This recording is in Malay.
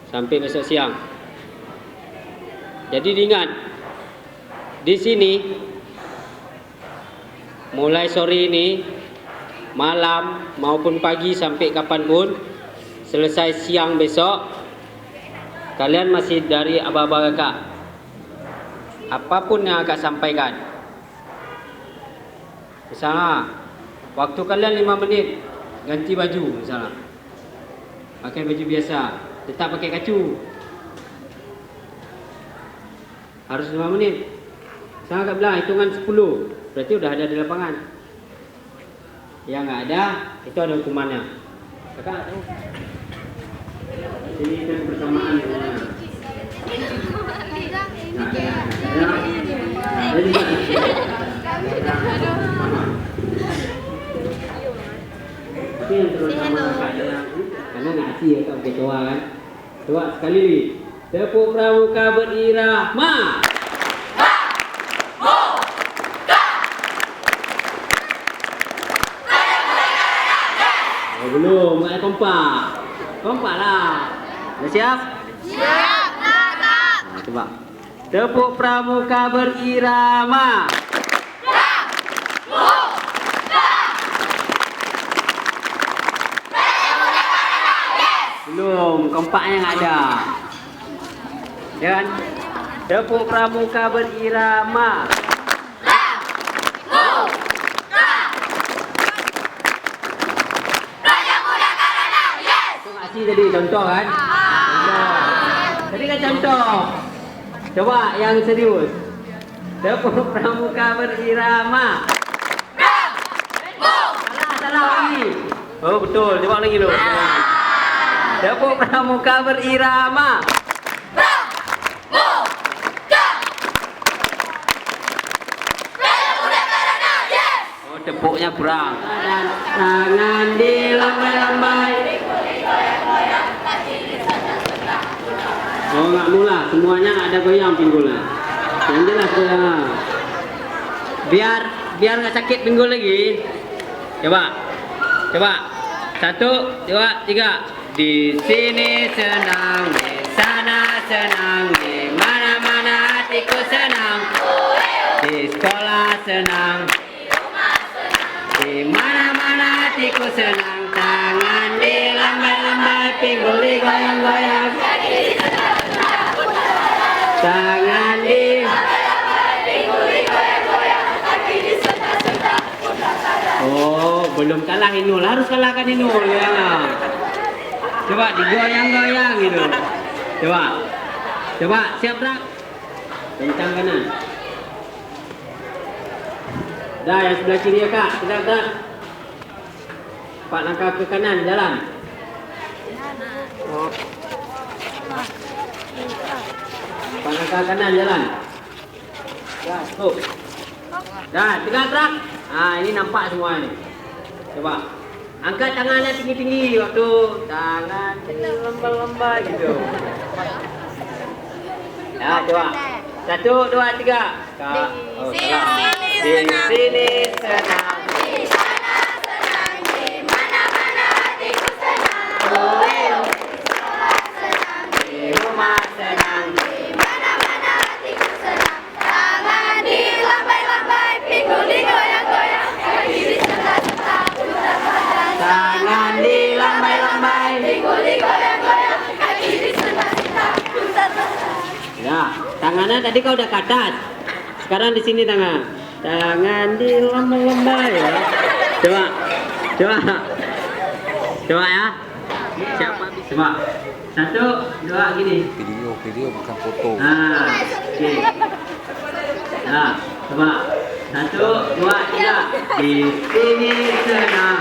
sampai besok siang. Jadi diingat, di sini mulai sore ini, malam maupun pagi sampai kapanpun, selesai siang besok, kalian masih dari abang-abang kakak. Apapun yang kakak sampaikan, misalnya waktu kalian 5 menit ganti baju, misalnya pakai baju biasa, tetap pakai kacu, harus 5 menit. Misalnya kakak bilang hitungan 10, berarti udah ada di lapangan. Yang nggak ada, itu ada hukumannya. Kakak tahu? Ini kan bersamaan dengan tapi yang terutama adalah karena ngasih ya kak kecoa kan. Coba sekali lagi. Tepuk pramuka berirama. Belum, nggak kompak. Kompak lah. Udah siap? Siap, kakak. Nah, coba. Tepuk pramuka berirama. Belum, kompaknya nggak ada. Ya kan? Tepuk pramuka berirama. Jadi contoh kan? Contoh. Tadi kan contoh. Coba yang serius. Tepuk pramuka berirama. Salah lagi. Oh betul, coba lagi dulu. Tepuk pramuka berirama. Oh tepuknya kurang. Tangan dilambai-lambai. Oh nggak mula, semuanya ada goyang pinggulnya. Yang jelas goyang. Biar nggak sakit pinggul lagi. Coba. 1, 2, 3. Di sini senang, di sana senang, di mana-mana hatiku senang. Di sekolah senang, di mana-mana hatiku senang. Tangan dilambai-lambai, pinggul digoyang-goyang. Tangan di oh belum kalah Inul, harus kalahkan Inul ya. Coba digoyang-goyang gitu. Coba siap tak? Kencang kanan. Dah yang sebelah kiri ya kak, sedap tak? 4 langkah ke kanan, jalan. Oh. 4 langkah kanan, jalan. Dah, stop. Dah, tegak gerak. Ah, ini nampak semua ni. Coba. Angkat tangannya tinggi-tinggi waktu tangan lembar-lembar gitu. Ya, coba. 1, 2, 3. Oh, salah. Di sini senang. Di sana senang. Di mana-mana hatiku senang. Di rumah senang. Di mana-mana hatiku senang. Tangan dilambai-lambai, pinggul digoyang-goyang, kaki disentak-sentak, putar-putar. Tangan dilambai-lambai, pinggul digoyang-goyang, kaki disentak-sentak, putar-putar. Ya, tangannya tadi kau udah ke atas. Sekarang di sini tangan. Tangan dilambai-lambai ya. Coba ya. Siapa bisa? Coba. 1, 2 gini. Video bukan foto. Nah, oke. Nah, coba. 1, 2, 3. Di sini senang.